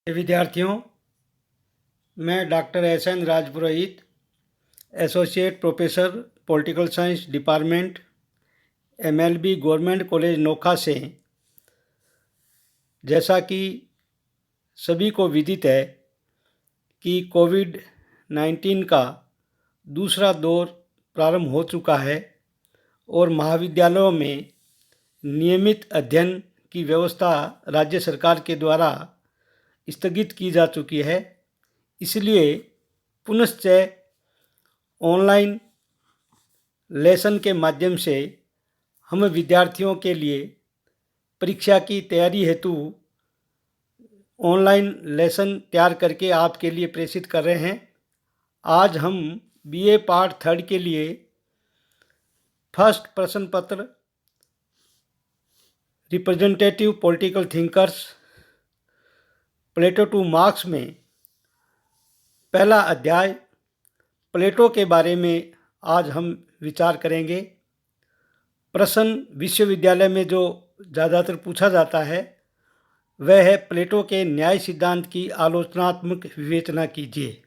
विद्यार्थियों, मैं doctor S N. Rajpurohit, associate professor political science department, MLB government college Nokha से, जैसा कि सभी को विदित है कि कोविड-19 का दूसरा दौर प्रारंभ हो चुका है और महाविद्यालयों में नियमित अध्ययन की व्यवस्था राज्य सरकार के द्वारा स्थगित की जा चुकी है। इसलिए पुनश्च ऑनलाइन लेसन के माध्यम से हम विद्यार्थियों के लिए परीक्षा की तैयारी हेतु ऑनलाइन लेसन तैयार करके आपके लिए प्रेषित कर रहे हैं। आज हम बीए पार्ट 3 के लिए फर्स्ट प्रश्न पत्र रिप्रेजेंटेटिव पॉलिटिकल थिंकर्स प्लेटो टू मार्क्स में पहला अध्याय प्लेटो के बारे में आज हम विचार करेंगे। प्रश्न विश्वविद्यालय में जो ज़्यादातर पूछा जाता है वह है प्लेटो के न्याय सिद्धांत की आलोचनात्मक विवेचना कीजिए।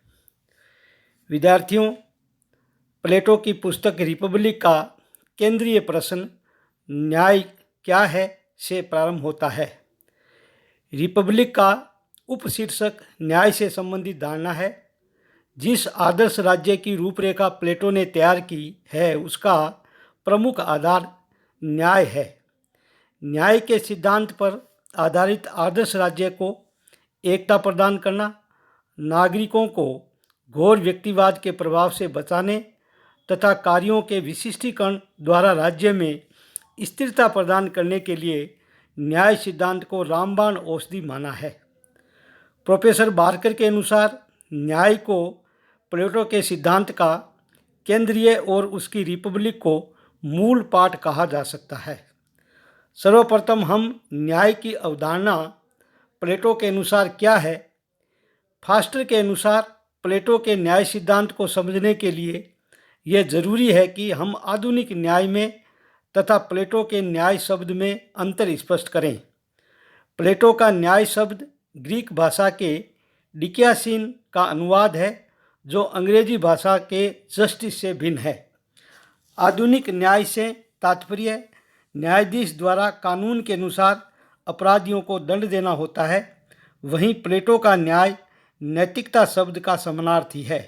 विद्यार्थियों, प्लेटो की पुस्तक रिपब्लिक का केंद्रीय प्रश्न न्याय क्या है से प्रारंभ होता है। रिपब्लिक का उपशीर्षक न्याय से संबंधित धारणा है। जिस आदर्श राज्य की रूपरेखा प्लेटो ने तैयार की है उसका प्रमुख आधार न्याय है। न्याय के सिद्धांत पर आधारित आदर्श राज्य को एकता प्रदान करना, नागरिकों को घोर व्यक्तिवाद के प्रभाव से बचाने तथा कार्यों के विशिष्टीकरण द्वारा राज्य में स्थिरता प्रदान करने के लिए न्याय सिद्धांत को रामबाण औषधि माना है। प्रोफेसर बारकर के अनुसार न्याय को प्लेटो के सिद्धांत का केंद्रीय और उसकी रिपब्लिक को मूल पाठ कहा जा सकता है। सर्वप्रथम हम न्याय की अवधारणा प्लेटो के अनुसार क्या है। फास्टर के अनुसार प्लेटो के न्याय सिद्धांत को समझने के लिए यह जरूरी है कि हम आधुनिक न्याय में तथा प्लेटो के न्याय शब्द में अंतर स्पष्ट करें। प्लेटो का न्याय शब्द ग्रीक भाषा के डिकियासीन का अनुवाद है जो अंग्रेजी भाषा के जस्टिस से भिन्न है। आधुनिक न्याय से तात्पर्य न्यायाधीश द्वारा कानून के अनुसार अपराधियों को दंड देना होता है। वहीं प्लेटो का न्याय नैतिकता शब्द का समानार्थी है।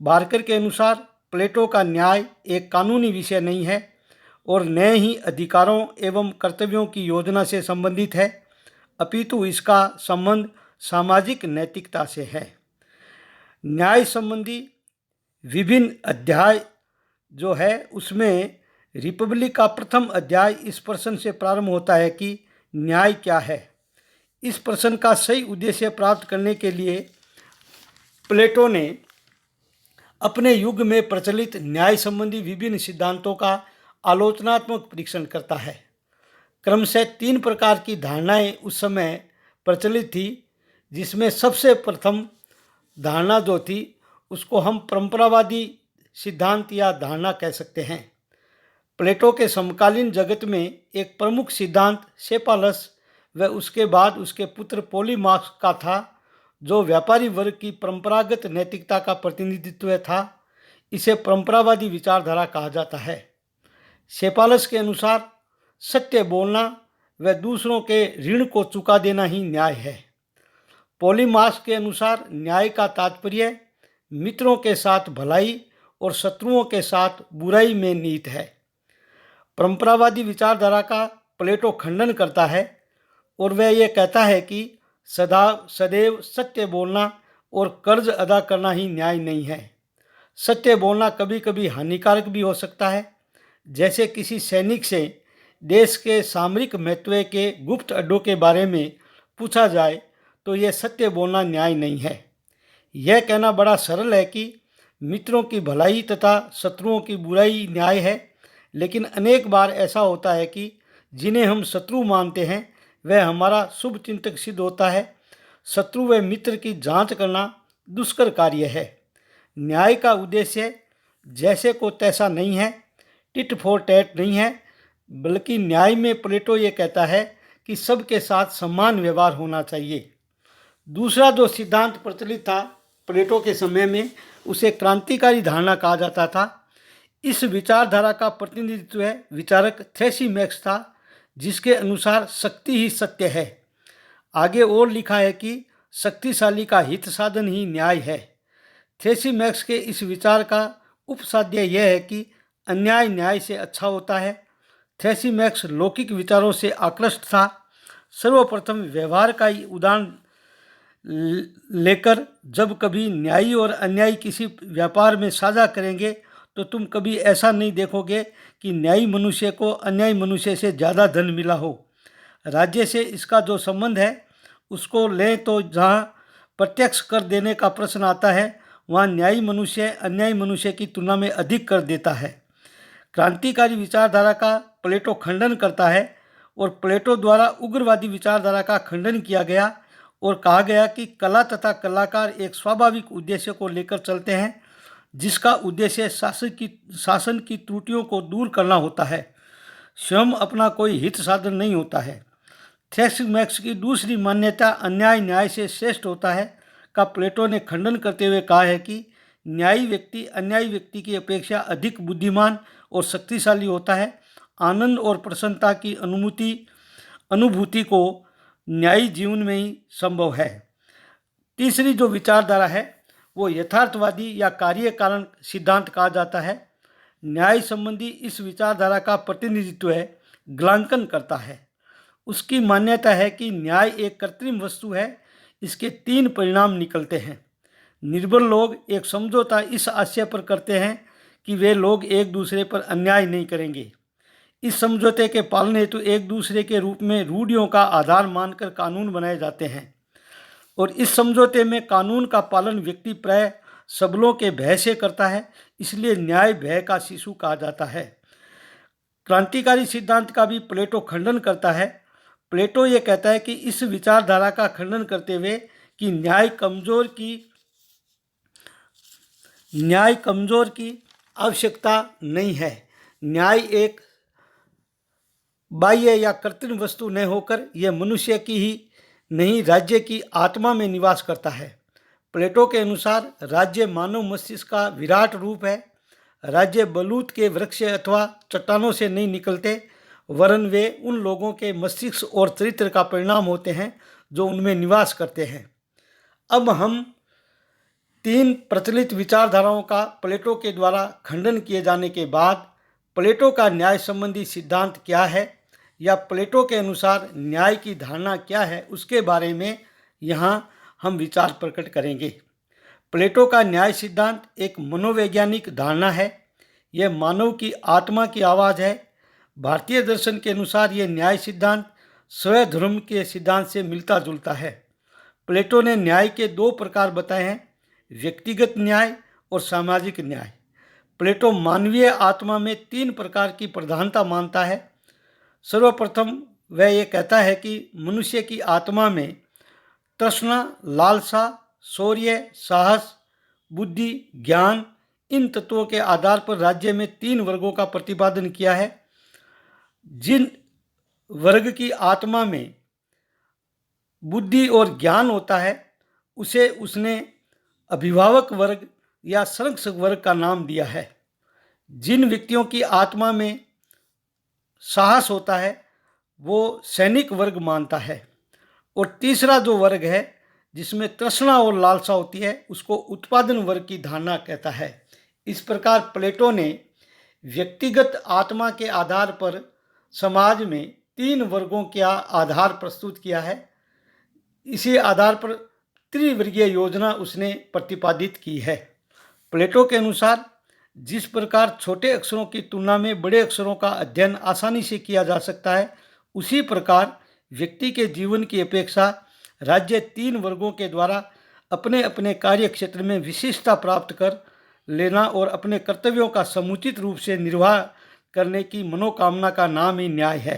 बारकर के अनुसार प्लेटो का न्याय एक कानूनी विषय नहीं है और न ही अधिकारों एवं कर्तव्यों की योजना से संबंधित है, अपितु इसका संबंध सामाजिक नैतिकता से है। न्याय संबंधी विभिन्न अध्याय जो है उसमें रिपब्लिक का प्रथम अध्याय इस प्रश्न से प्रारंभ होता है कि न्याय क्या है। इस प्रश्न का सही उद्देश्य प्राप्त करने के लिए प्लेटो ने अपने युग में प्रचलित न्याय संबंधी विभिन्न सिद्धांतों का आलोचनात्मक परीक्षण करता है। क्रमशः 3 प्रकार की धारणाएं उस समय प्रचलित थी, जिसमें सबसे प्रथम धारणा जो थी उसको हम परंपरावादी सिद्धांत या धारणा कह सकते हैं। प्लेटो के समकालीन जगत में एक प्रमुख सिद्धांत सेपालस व उसके बाद उसके पुत्र पॉलीमार्क्स का था, जो व्यापारी वर्ग की परंपरागत नैतिकता का प्रतिनिधित्व था। इसे परंपरावादी विचारधारा कहा जाता है। सेपालस के अनुसार सत्य बोलना व दूसरों के ऋण को चुका देना ही न्याय है। पॉलीमार्क्स के अनुसार न्याय का तात्पर्य मित्रों के साथ भलाई और शत्रुओं के साथ बुराई में निहित है। परंपरावादी विचारधारा का प्लेटो खंडन करता है और वह यह कहता है कि सदैव सत्य बोलना और कर्ज अदा करना ही न्याय नहीं है। सत्य बोलना कभी कभी हानिकारक भी हो सकता है। जैसे किसी सैनिक से देश के सामरिक महत्व के गुप्त अड्डों के बारे में पूछा जाए तो यह सत्य बोलना न्याय नहीं है। यह कहना बड़ा सरल है कि मित्रों की भलाई तथा शत्रुओं की बुराई न्याय है, लेकिन अनेक बार ऐसा होता है कि जिन्हें हम शत्रु मानते हैं वह हमारा शुभ चिंतक सिद्ध होता है। शत्रु व मित्र की जांच करना दुष्कर कार्य है। न्याय का उद्देश्य जैसे को तैसा नहीं है, टिट फॉर टैट नहीं है, बल्कि न्याय में प्लेटो ये कहता है कि सबके साथ समान व्यवहार होना चाहिए। दूसरा जो सिद्धांत प्रचलित था प्लेटो के समय में, उसे क्रांतिकारी धारणा कहा जाता था। इस विचारधारा का प्रतिनिधित्व विचारक थ्रेसिमैक्स था, जिसके अनुसार शक्ति ही सत्य है। आगे और लिखा है कि शक्तिशाली का हित साधन ही न्याय है। थ्रेसिमैक्स के इस विचार का उपसाध्य यह है कि अन्याय न्याय से अच्छा होता है। थ्रेसिमैक्स लौकिक विचारों से आकृष्ट था। सर्वप्रथम व्यवहार का ही उदाहरण लेकर, जब कभी न्यायी और अन्यायी किसी व्यापार में साझा करेंगे तो तुम कभी ऐसा नहीं देखोगे कि न्यायी मनुष्य को अन्यायी मनुष्य से ज़्यादा धन मिला हो। राज्य से इसका जो संबंध है उसको लें तो जहाँ प्रत्यक्ष कर देने का प्रश्न आता है, वहाँ न्यायी मनुष्य अन्यायी मनुष्य की तुलना में अधिक कर देता है। क्रांतिकारी विचारधारा का प्लेटो खंडन करता है और प्लेटो द्वारा उग्रवादी विचारधारा का खंडन किया गया और कहा गया कि कला तथा कलाकार एक स्वाभाविक उद्देश्य को लेकर चलते हैं, जिसका उद्देश्य शासन की त्रुटियों को दूर करना होता है, स्वयं अपना कोई हित साधन नहीं होता है। थ्रेसिमैक्स की दूसरी मान्यता अन्याय न्याय से श्रेष्ठ होता है का प्लेटो ने खंडन करते हुए कहा है कि न्यायी व्यक्ति अन्यायी व्यक्ति की अपेक्षा अधिक बुद्धिमान और शक्तिशाली होता है। आनंद और प्रसन्नता की अनुभूति को न्यायी जीवन में ही संभव है। तीसरी जो विचारधारा है वो यथार्थवादी या कार्य कारण सिद्धांत कहा जाता है। न्याय संबंधी इस विचारधारा का प्रतिनिधित्व ग्लांकन करता है। उसकी मान्यता है कि न्याय एक कृत्रिम वस्तु है, इसके 3 परिणाम निकलते हैं। निर्बल लोग एक समझौता इस आशय पर करते हैं कि वे लोग एक दूसरे पर अन्याय नहीं करेंगे। इस समझौते के पालन हेतु एक दूसरे के रूप में रूढ़ियों का आधार मानकर कानून बनाए जाते हैं और इस समझौते में कानून का पालन व्यक्ति प्राय सबलों के भय से करता है, इसलिए न्याय भय का शिशु कहा जाता है। क्रांतिकारी सिद्धांत का भी प्लेटो खंडन करता है। प्लेटो ये कहता है कि इस विचारधारा का खंडन करते हुए कि न्याय कमजोर की आवश्यकता नहीं है। न्याय एक बाह्य या कृत्रिम वस्तु न होकर यह मनुष्य की ही नहीं राज्य की आत्मा में निवास करता है। प्लेटो के अनुसार राज्य मानव मस्तिष्क का विराट रूप है। राज्य बलूत के वृक्ष अथवा चट्टानों से नहीं निकलते, वरन वे उन लोगों के मस्तिष्क और चरित्र का परिणाम होते हैं जो उनमें निवास करते हैं। अब हम 3 प्रचलित विचारधाराओं का प्लेटो के द्वारा खंडन किए जाने के बाद प्लेटो का न्याय संबंधी सिद्धांत क्या है या प्लेटो के अनुसार न्याय की धारणा क्या है, उसके बारे में यहाँ हम विचार प्रकट करेंगे। प्लेटो का न्याय सिद्धांत एक मनोवैज्ञानिक धारणा है। यह मानव की आत्मा की आवाज़ है। भारतीय दर्शन के अनुसार यह न्याय सिद्धांत स्वधर्म के सिद्धांत से मिलता जुलता है। प्लेटो ने न्याय के 2 प्रकार बताए हैं, व्यक्तिगत न्याय और सामाजिक न्याय। प्लेटो मानवीय आत्मा में 3 प्रकार की प्रधानता मानता है। सर्वप्रथम वह ये कहता है कि मनुष्य की आत्मा में तृष्णा, लालसा, शौर्य, साहस, बुद्धि, ज्ञान, इन तत्वों के आधार पर राज्य में 3 वर्गों का प्रतिपादन किया है। जिन वर्ग की आत्मा में बुद्धि और ज्ञान होता है उसे उसने अभिभावक वर्ग या संरक्षक वर्ग का नाम दिया है। जिन व्यक्तियों की आत्मा में साहस होता है वो सैनिक वर्ग मानता है और तीसरा जो वर्ग है जिसमें तृष्णा और लालसा होती है उसको उत्पादन वर्ग की धारणा कहता है। इस प्रकार प्लेटो ने व्यक्तिगत आत्मा के आधार पर समाज में 3 वर्गों का आधार प्रस्तुत किया है। इसी आधार पर त्रिवर्गीय योजना उसने प्रतिपादित की है। प्लेटो के अनुसार जिस प्रकार छोटे अक्षरों की तुलना में बड़े अक्षरों का अध्ययन आसानी से किया जा सकता है, उसी प्रकार व्यक्ति के जीवन की अपेक्षा राज्य 3 वर्गों के द्वारा अपने अपने कार्य क्षेत्र में विशिष्टता प्राप्त कर लेना और अपने कर्तव्यों का समुचित रूप से निर्वाह करने की मनोकामना का नाम ही न्याय है।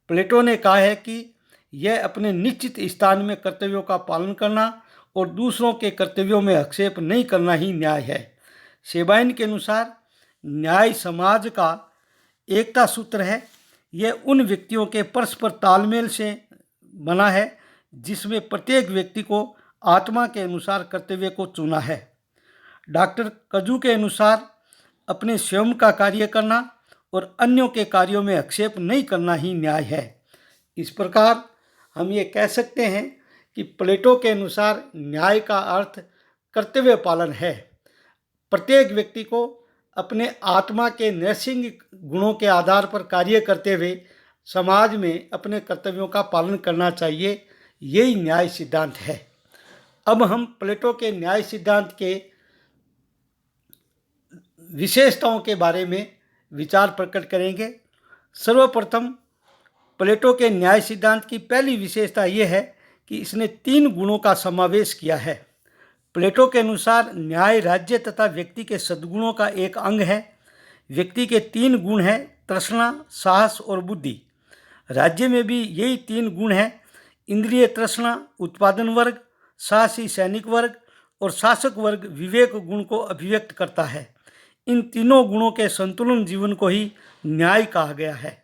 प्लेटो ने कहा है कि यह अपने निश्चित स्थान में कर्तव्यों का पालन करना और दूसरों के कर्तव्यों में हस्तक्षेप नहीं करना ही न्याय है। शेबाइन के अनुसार न्याय समाज का एकता सूत्र है। यह उन व्यक्तियों के परस्पर तालमेल से बना है जिसमें प्रत्येक व्यक्ति को आत्मा के अनुसार कर्तव्य को चुना है। डॉक्टर कजू के अनुसार अपने स्वयं का कार्य करना और अन्यों के कार्यों में हस्तक्षेप नहीं करना ही न्याय है। इस प्रकार हम ये कह सकते हैं कि प्लेटो के अनुसार न्याय का अर्थ कर्तव्य पालन है। प्रत्येक व्यक्ति को अपने आत्मा के नैसर्गिक गुणों के आधार पर कार्य करते हुए समाज में अपने कर्तव्यों का पालन करना चाहिए। यही न्याय सिद्धांत है। अब हम प्लेटो के न्याय सिद्धांत के विशेषताओं के बारे में विचार प्रकट करेंगे। सर्वप्रथम प्लेटो के न्याय सिद्धांत की पहली विशेषता यह है कि इसने 3 गुणों का समावेश किया है। प्लेटो के अनुसार न्याय राज्य तथा व्यक्ति के सद्गुणों का एक अंग है। व्यक्ति के 3 गुण हैं, तृष्णा, साहस और बुद्धि। राज्य में भी यही 3 गुण हैं। इंद्रिय तृष्णा उत्पादन वर्ग, साहसी सैनिक वर्ग और शासक वर्ग विवेक गुण को अभिव्यक्त करता है। इन तीनों गुणों के संतुलन जीवन को ही न्याय कहा गया है।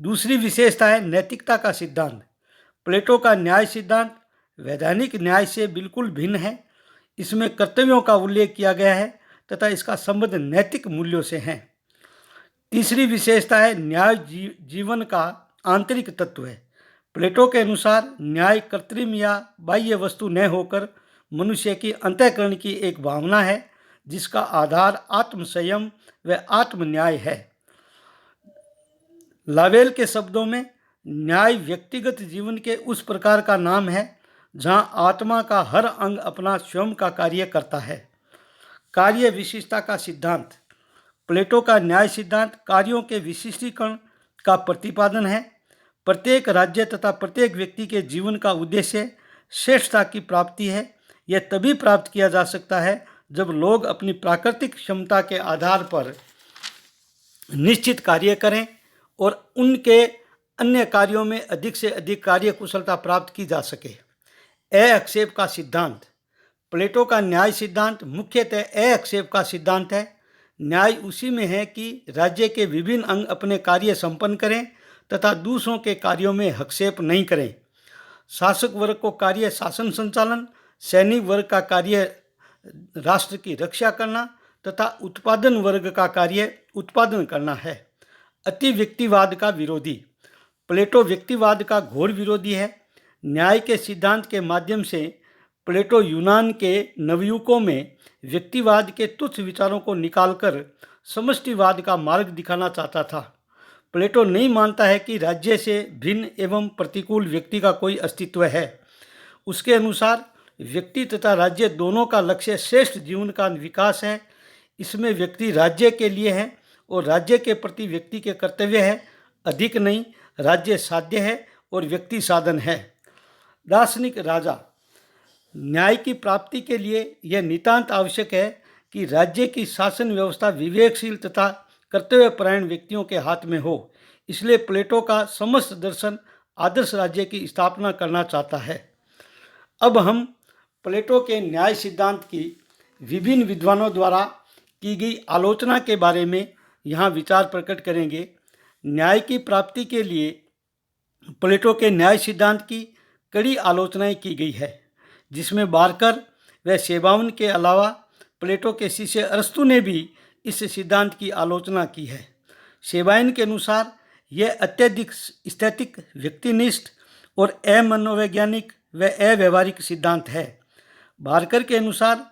दूसरी विशेषता है नैतिकता का सिद्धांत। प्लेटो का न्याय सिद्धांत वैधानिक न्याय से बिल्कुल भिन्न है। इसमें कर्तव्यों का उल्लेख किया गया है तथा इसका संबंध नैतिक मूल्यों से है। तीसरी विशेषता है न्याय जीवन का आंतरिक तत्व है। प्लेटो के अनुसार न्याय कृत्रिम या बाह्य वस्तु न होकर मनुष्य की अंतःकरण की एक भावना है, जिसका आधार आत्मसंयम व आत्मन्याय है। लावेल के शब्दों में न्याय व्यक्तिगत जीवन के उस प्रकार का नाम है जहां आत्मा का हर अंग अपना स्वयं का कार्य करता है। कार्य विशिष्टता का सिद्धांत। प्लेटो का न्याय सिद्धांत कार्यों के विशिष्टीकरण का प्रतिपादन है। प्रत्येक राज्य तथा प्रत्येक व्यक्ति के जीवन का उद्देश्य श्रेष्ठता की प्राप्ति है। यह तभी प्राप्त किया जा सकता है जब लोग अपनी प्राकृतिक क्षमता के आधार पर निश्चित कार्य करें और उनके अन्य कार्यों में अधिक से अधिक कार्य कुशलता प्राप्त की जा सके। अहक्षेप का सिद्धांत। प्लेटो का न्याय सिद्धांत मुख्यतः अहक्षेप का सिद्धांत है। न्याय उसी में है कि राज्य के विभिन्न अंग अपने कार्य संपन्न करें तथा दूसरों के कार्यों में हस्तक्षेप नहीं करें। शासक वर्ग को कार्य शासन संचालन, सैनिक वर्ग का कार्य राष्ट्र की रक्षा करना तथा उत्पादन वर्ग का कार्य उत्पादन करना है। अति व्यक्तिवाद का विरोधी। प्लेटो व्यक्तिवाद का घोर विरोधी है। न्याय के सिद्धांत के माध्यम से प्लेटो यूनान के नवयुगों में व्यक्तिवाद के तुच्छ विचारों को निकालकर समष्टिवाद का मार्ग दिखाना चाहता था। प्लेटो नहीं मानता है कि राज्य से भिन्न एवं प्रतिकूल व्यक्ति का कोई अस्तित्व है। उसके अनुसार व्यक्ति तथा राज्य दोनों का लक्ष्य श्रेष्ठ जीवन का विकास है। इसमें व्यक्ति राज्य के लिए है और राज्य के प्रति व्यक्ति के कर्तव्य है, अधिक नहीं। राज्य साध्य है और व्यक्ति साधन है। दार्शनिक राजा। न्याय की प्राप्ति के लिए यह नितांत आवश्यक है कि राज्य की शासन व्यवस्था विवेकशील तथा कर्तव्यपरायण व्यक्तियों के हाथ में हो। इसलिए प्लेटो का समस्त दर्शन आदर्श राज्य की स्थापना करना चाहता है। अब हम प्लेटो के न्याय सिद्धांत की विभिन्न विद्वानों द्वारा की गई आलोचना के बारे में यहाँ विचार प्रकट करेंगे। न्याय की प्राप्ति के लिए प्लेटो के न्याय सिद्धांत की कड़ी आलोचनाएं की गई है, जिसमें बारकर व सेबावन के अलावा प्लेटो के शिष्य अरस्तु ने भी इस सिद्धांत की आलोचना की है। सेबाइन के अनुसार यह अत्यधिक स्थैतिक, व्यक्तिनिष्ठ और अमनोवैज्ञानिक व अव्यवहारिक सिद्धांत है। बारकर के अनुसार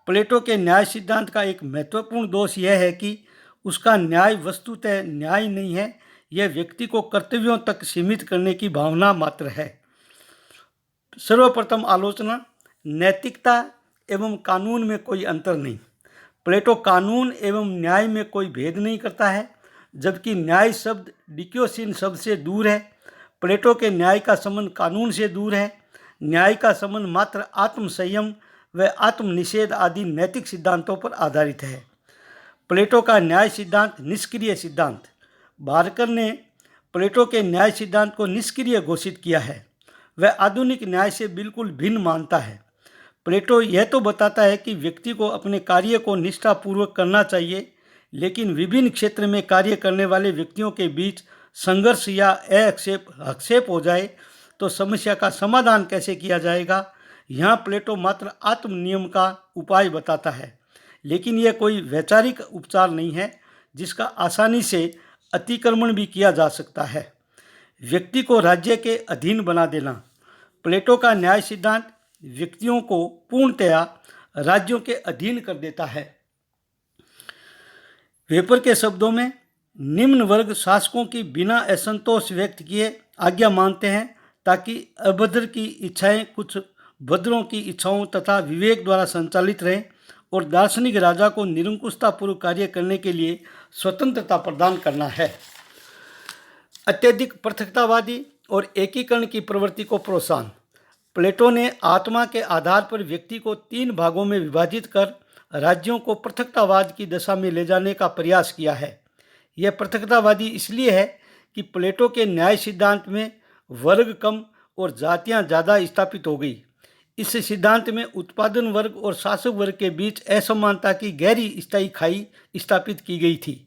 प्लेटो के न्याय सिद्धांत का एक महत्वपूर्ण दोष यह है कि उसका न्याय वस्तुतः न्याय नहीं है, यह व्यक्ति को कर्तव्यों तक सीमित करने की भावना मात्र है। सर्वप्रथम आलोचना, नैतिकता एवं कानून में कोई अंतर नहीं। प्लेटो कानून एवं न्याय में कोई भेद नहीं करता है, जबकि न्याय शब्द डिक्योसिन शब्द से दूर है। प्लेटो के न्याय का संबंध कानून से दूर है। न्याय का संबंध मात्र आत्मसंयम व आत्मनिषेध आदि नैतिक सिद्धांतों पर आधारित है। प्लेटो का न्याय सिद्धांत निष्क्रिय सिद्धांत। बारकर ने प्लेटो के न्याय सिद्धांत को निष्क्रिय घोषित किया है। वह आधुनिक न्याय से बिल्कुल भिन्न मानता है। प्लेटो यह तो बताता है कि व्यक्ति को अपने कार्य को निष्ठापूर्वक करना चाहिए, लेकिन विभिन्न क्षेत्र में कार्य करने वाले व्यक्तियों के बीच संघर्ष या हस्तक्षेप हो जाए तो समस्या का समाधान कैसे किया जाएगा। यहाँ प्लेटो मात्र आत्म नियम का उपाय बताता है, लेकिन यह कोई वैचारिक उपचार नहीं है जिसका आसानी से अतिक्रमण भी किया जा सकता है। व्यक्ति को राज्य के अधीन बना देना। प्लेटो का न्याय सिद्धांत व्यक्तियों को पूर्णतया राज्यों के अधीन कर देता है। वेपर के शब्दों में, निम्न वर्ग शासकों की बिना असंतोष व्यक्त किए आज्ञा मानते हैं ताकि अभद्र की इच्छाएं कुछ भद्रों की इच्छाओं तथा विवेक द्वारा संचालित रहें और दार्शनिक राजा को निरंकुशतापूर्वक कार्य करने के लिए स्वतंत्रता प्रदान करना है। अत्यधिक पृथकतावादी और एकीकरण की प्रवृत्ति को प्रोत्साहन। प्लेटो ने आत्मा के आधार पर व्यक्ति को 3 भागों में विभाजित कर राज्यों को पृथकतावाद की दशा में ले जाने का प्रयास किया है। यह पृथकतावादी इसलिए है कि प्लेटो के न्याय सिद्धांत में वर्ग कम और जातियां ज़्यादा स्थापित हो गई। इस सिद्धांत में उत्पादन वर्ग और शासक वर्ग के बीच असमानता की गहरी स्थायी खाई स्थापित की गई थी।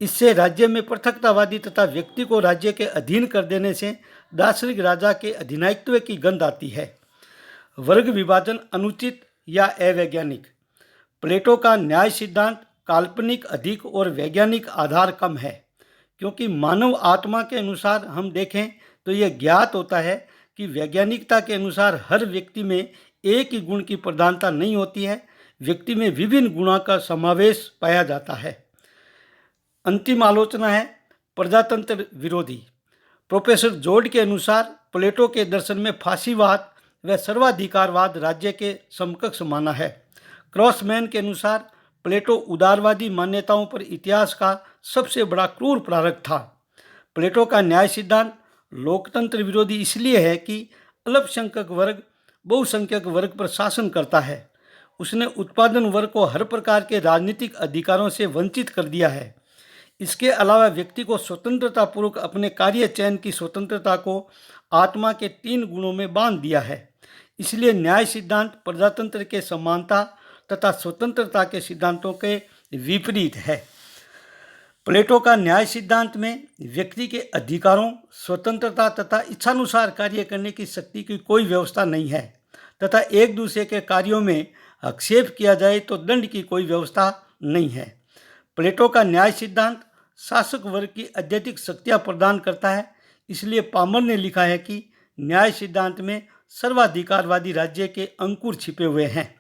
इससे राज्य में पृथकतावादी तथा व्यक्ति को राज्य के अधीन कर देने से दार्शनिक राजा के अधिनायकत्व की गंध आती है। वर्ग विभाजन अनुचित या अवैज्ञानिक। प्लेटो का न्याय सिद्धांत काल्पनिक अधिक और वैज्ञानिक आधार कम है, क्योंकि मानव आत्मा के अनुसार हम देखें तो यह ज्ञात होता है कि वैज्ञानिकता के अनुसार हर व्यक्ति में एक ही गुण की प्रधानता नहीं होती है, व्यक्ति में विभिन्न गुणों का समावेश पाया जाता है। अंतिम आलोचना है प्रजातंत्र विरोधी। प्रोफेसर जोड के अनुसार प्लेटो के दर्शन में फांसीवाद व सर्वाधिकारवाद राज्य के समकक्ष माना है। क्रॉसमैन के अनुसार प्लेटो उदारवादी मान्यताओं पर इतिहास का सबसे बड़ा क्रूर प्रारक था। प्लेटो का न्याय सिद्धांत लोकतंत्र विरोधी इसलिए है कि अल्पसंख्यक वर्ग बहुसंख्यक वर्ग पर शासन करता है। उसने उत्पादन वर्ग को हर प्रकार के राजनीतिक अधिकारों से वंचित कर दिया है। इसके अलावा व्यक्ति को स्वतंत्रतापूर्वक अपने कार्य चयन की स्वतंत्रता को आत्मा के 3 गुणों में बांध दिया है। इसलिए न्याय सिद्धांत प्रजातंत्र के समानता तथा स्वतंत्रता के सिद्धांतों के विपरीत है। प्लेटो का न्याय सिद्धांत में व्यक्ति के अधिकारों, स्वतंत्रता तथा इच्छानुसार कार्य करने की शक्ति की कोई व्यवस्था नहीं है तथा एक दूसरे के कार्यों में हस्तक्षेप किया जाए तो दंड की कोई व्यवस्था नहीं है। प्लेटो का न्याय सिद्धांत शासक वर्ग की अत्यधिक शक्तियाँ प्रदान करता है। इसलिए पामर ने लिखा है कि न्याय सिद्धांत में सर्वाधिकारवादी राज्य के अंकुर छिपे हुए हैं।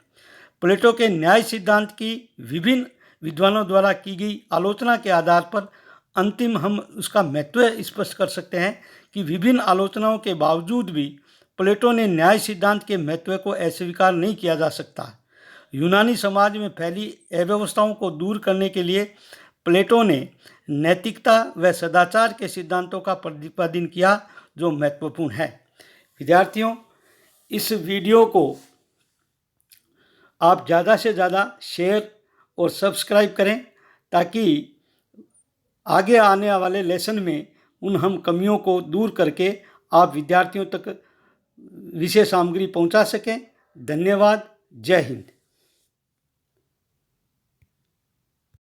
प्लेटो के न्याय सिद्धांत की विभिन्न विद्वानों द्वारा की गई आलोचना के आधार पर अंतिम हम उसका महत्व स्पष्ट कर सकते हैं कि विभिन्न आलोचनाओं के बावजूद भी प्लेटो ने न्याय सिद्धांत के महत्व को अस्वीकार नहीं किया जा सकता। यूनानी समाज में फैली अव्यवस्थाओं को दूर करने के लिए प्लेटो ने नैतिकता व सदाचार के सिद्धांतों का प्रतिपादन किया, जो महत्वपूर्ण है। विद्यार्थियों, इस वीडियो को आप ज़्यादा से ज़्यादा शेयर और सब्सक्राइब करें ताकि आगे आने वाले लेसन में हम कमियों को दूर करके आप विद्यार्थियों तक विषय सामग्री पहुंचा सकें। धन्यवाद। जय हिंद।